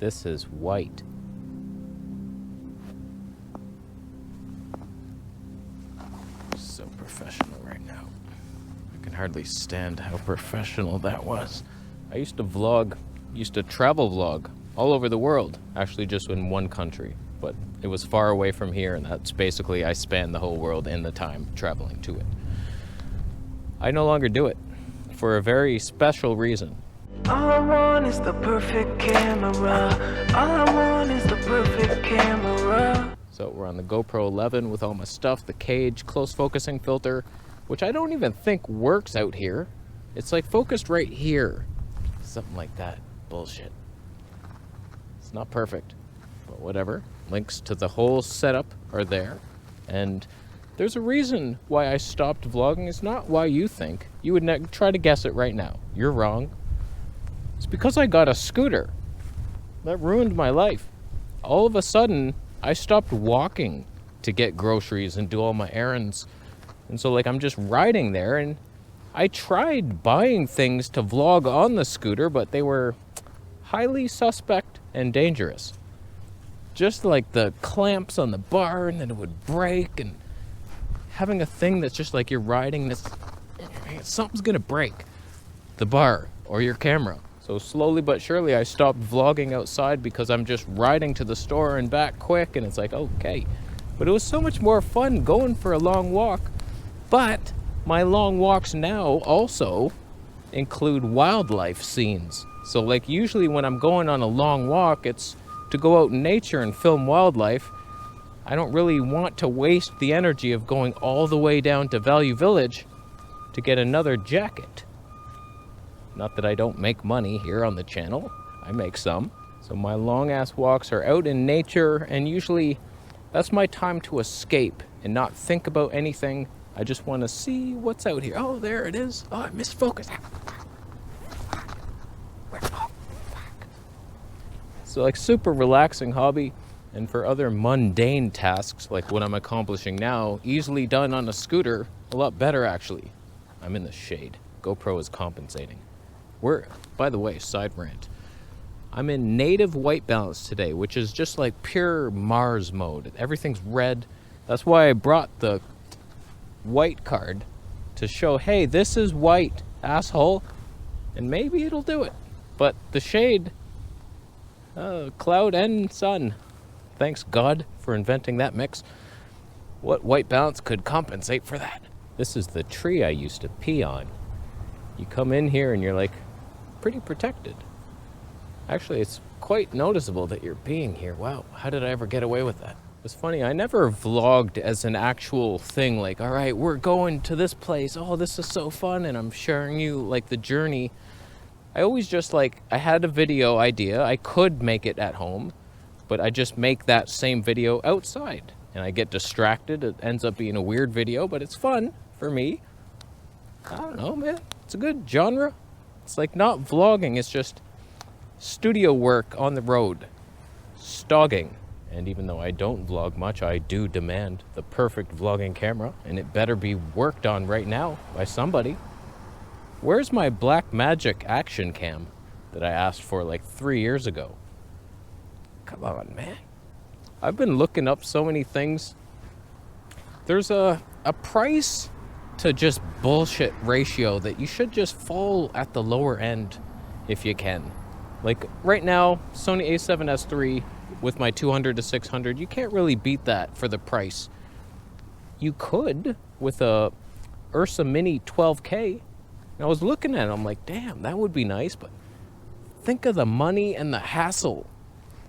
This is white. So professional right now. I can hardly stand how professional that was. I used to travel vlog all over the world, actually just in one country, but it was far away from here, and that's basically I spanned the whole world in the time traveling to it. I no longer do it for a very special reason. All I want is the perfect camera. All I want is the perfect camera. So we're on the GoPro 11 with all my stuff, the cage, close focusing filter, which I don't even think works out here. It's like focused right here. Something like that. Bullshit. It's not perfect, but whatever. Links to the whole setup are there. And there's a reason why I stopped vlogging. It's not why you think. You would try to guess it right now. You're wrong. It's because I got a scooter. That ruined my life. All of a sudden, I stopped walking to get groceries and do all my errands. And so I'm just riding there, and I tried buying things to vlog on the scooter, but they were highly suspect and dangerous. Just like the clamps on the bar, and then it would break, and having a thing that's just like you're riding this, something's gonna break. The bar or your camera. So slowly but surely I stopped vlogging outside because I'm just riding to the store and back quick, and it's like, okay. But it was so much more fun going for a long walk. But my long walks now also include wildlife scenes. So usually when I'm going on a long walk, it's to go out in nature and film wildlife. I don't really want to waste the energy of going all the way down to Value Village to get another jacket. Not that I don't make money here on the channel. I make some. So my long ass walks are out in nature, and usually that's my time to escape and not think about anything. I just want to see what's out here. Oh, there it is. Oh, I missed focus. So super relaxing hobby. And for other mundane tasks like what I'm accomplishing now, easily done on a scooter, a lot better actually. I'm in the shade. GoPro is compensating. By the way, side rant. I'm in native white balance today, which is just pure Mars mode. Everything's red. That's why I brought the white card to show, hey, this is white, asshole. And maybe it'll do it. But the shade, cloud and sun. Thanks God for inventing that mix. What white balance could compensate for that? This is the tree I used to pee on. You come in here and you're pretty protected. Actually, it's quite noticeable that you're peeing here. Wow, how did I ever get away with that? It's funny, I never vlogged as an actual thing, all right, we're going to this place. Oh, this is so fun, and I'm sharing you the journey. I always just I had a video idea. I could make it at home, but I just make that same video outside, and I get distracted. It ends up being a weird video, but it's fun for me. I don't know, man. It's a good genre. It's not vlogging, it's just studio work on the road. Stogging. And even though I don't vlog much, I do demand the perfect vlogging camera, and it better be worked on right now by somebody. Where's my Blackmagic action cam that I asked for 3 years ago? Come on, man. I've been looking up so many things. There's a price to just bullshit ratio that you should just fall at the lower end if you can. Right now, Sony a7S III with my 200 to 600, you can't really beat that for the price. You could with a Ursa Mini 12K. And I was looking at it, I'm damn, that would be nice, but think of the money and the hassle.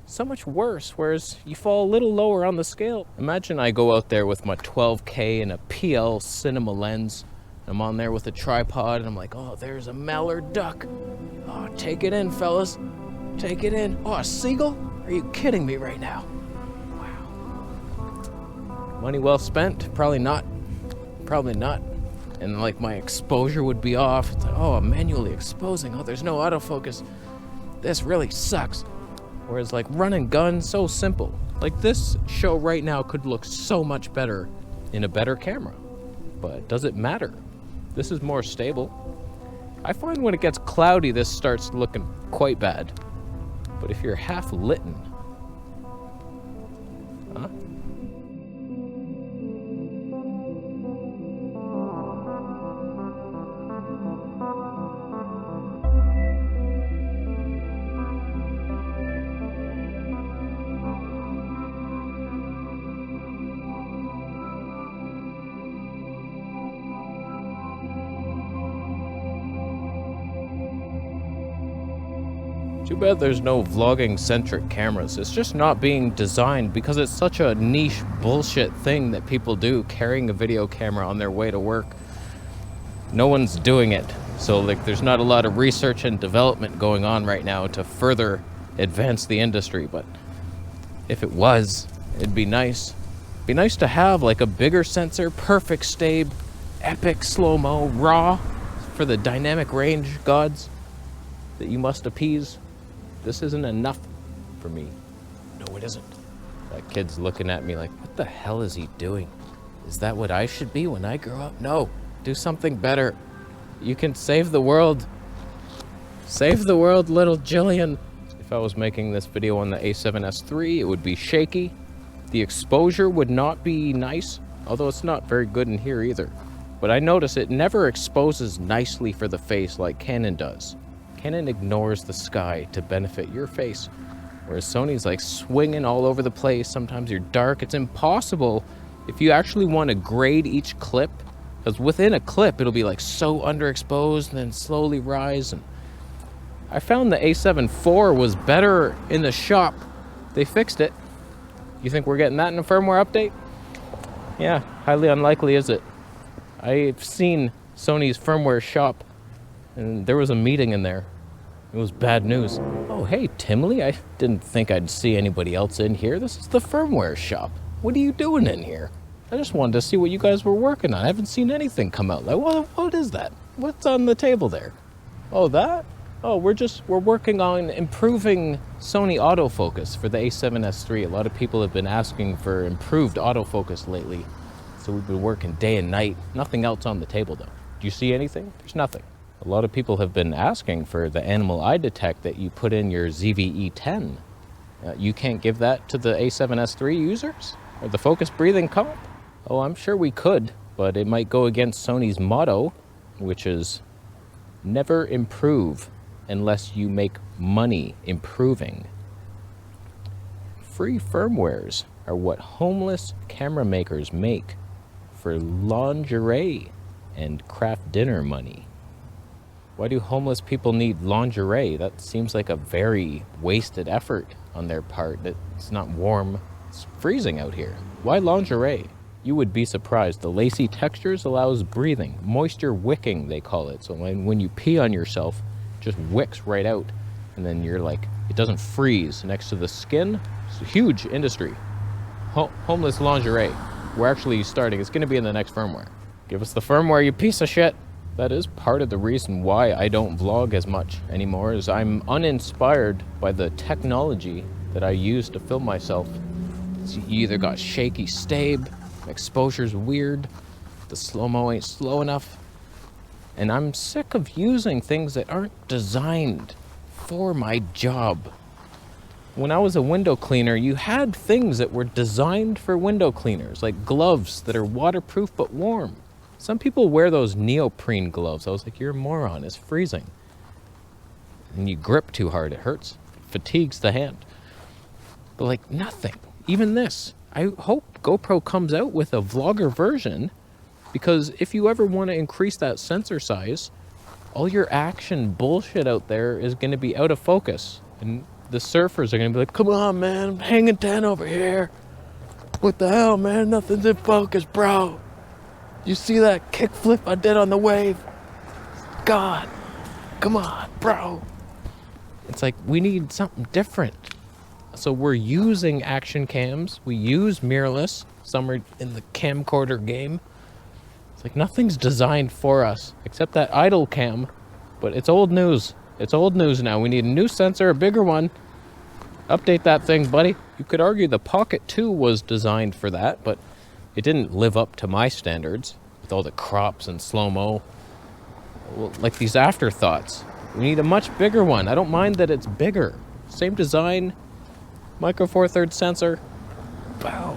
So much worse, whereas you fall a little lower on the scale. Imagine I go out there with my 12K and a PL cinema lens. I'm on there with a tripod, and I'm oh, there's a mallard duck. Oh, take it in, fellas. Take it in. Oh, a seagull? Are you kidding me right now? Wow. Money well spent? Probably not. Probably not. And my exposure would be off. It's oh, I'm manually exposing. Oh, there's no autofocus. This really sucks. Whereas run and gun, so simple. This show right now could look so much better in a better camera. But does it matter? This is more stable. I find when it gets cloudy, this starts looking quite bad. But if you're half litten, huh? Too bad there's no vlogging-centric cameras. It's just not being designed because it's such a niche bullshit thing that people do, carrying a video camera on their way to work. No one's doing it. So like there's not a lot of research and development going on right now to further advance the industry, but if it was, it'd be nice. It'd be nice to have like a bigger sensor, perfect stabe, epic slow-mo, raw for the dynamic range gods that you must appease. This isn't enough for me. No, it isn't. That kid's looking at me like, what the hell is he doing? Is that what I should be when I grow up? No, do something better. You can save the world. Save the world, little Jillian. If I was making this video on the A7S III, it would be shaky. The exposure would not be nice, although it's not very good in here either. But I notice it never exposes nicely for the face like Canon does. Canon ignores the sky to benefit your face, whereas Sony's like swinging all over the place. Sometimes you're dark. It's impossible if you actually want to grade each clip, because within a clip it'll be like so underexposed and then slowly rise. And I found the A7 IV was better in the shop. They fixed it. You think we're getting that in a firmware update? Yeah, highly unlikely, is it? I've seen Sony's firmware shop, and there was a meeting in there. It was bad news. Oh, hey, Timley, I didn't think I'd see anybody else in here. This is the firmware shop. What are you doing in here? I just wanted to see what you guys were working on. I haven't seen anything come out. Like, what is that? What's on the table there? Oh, that? Oh, we're working on improving Sony autofocus for the A7S III. A lot of people have been asking for improved autofocus lately. So we've been working day and night. Nothing else on the table, though. Do you see anything? There's nothing. A lot of people have been asking for the animal eye detect that you put in your ZV-E10. You can't give that to the A7S III users? Or the focus breathing comp? Oh, I'm sure we could, but it might go against Sony's motto, which is never improve unless you make money improving. Free firmwares are what homeless camera makers make for lingerie and craft dinner money. Why do homeless people need lingerie? That seems like a very wasted effort on their part. It's not warm. It's freezing out here. Why lingerie? You would be surprised. The lacy textures allows breathing. Moisture wicking, they call it. So when you pee on yourself, it just wicks right out. And then you're like, it doesn't freeze next to the skin. It's a huge industry. Homeless lingerie. We're actually starting. It's going to be in the next firmware. Give us the firmware, you piece of shit. That is part of the reason why I don't vlog as much anymore, is I'm uninspired by the technology that I use to film myself. So you either got shaky stabe, exposure's weird, the slow-mo ain't slow enough, and I'm sick of using things that aren't designed for my job. When I was a window cleaner, you had things that were designed for window cleaners, like gloves that are waterproof but warm. Some people wear those neoprene gloves. I was like, you're a moron, it's freezing. And you grip too hard, it hurts. It fatigues the hand. But like nothing, even this. I hope GoPro comes out with a vlogger version, because if you ever want to increase that sensor size, all your action bullshit out there is going to be out of focus. And the surfers are going to be like, come on, man, I'm hanging 10 over here. What the hell, man? Nothing's in focus, bro. You see that kickflip I did on the wave? God, come on, bro. It's like, we need something different. So we're using action cams. We use mirrorless. Some are in the camcorder game. It's like nothing's designed for us except that idle cam. But it's old news. It's old news now. We need a new sensor, a bigger one. Update that thing, buddy. You could argue the Pocket 2 was designed for that, but it didn't live up to my standards with all the crops and slow-mo. Well, like these afterthoughts. We need a much bigger one. I don't mind that it's bigger. same design, micro four thirds sensor, bow,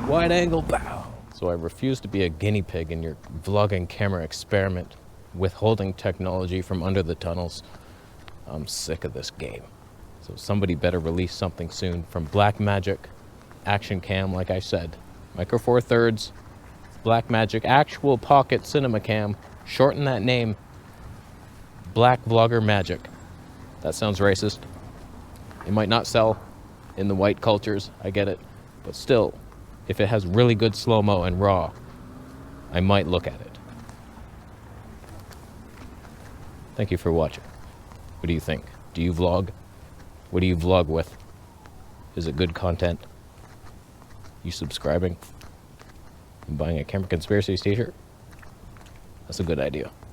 wide angle, bow. So I refuse to be a guinea pig in your vlogging camera experiment, withholding technology from under the tunnels. I'm sick of this game. So somebody better release something soon from Blackmagic Action Cam, like I said. Micro four thirds, Blackmagic Actual Pocket Cinema Cam. Shorten that name, Black Vlogger Magic. That sounds racist. It might not sell in the white cultures, I get it. But still, if it has really good slow-mo and raw, I might look at it. Thank you for watching. What do you think? Do you vlog? What do you vlog with? Is it good content? You subscribing? You buying a Camera Conspiracies t-shirt? That's a good idea.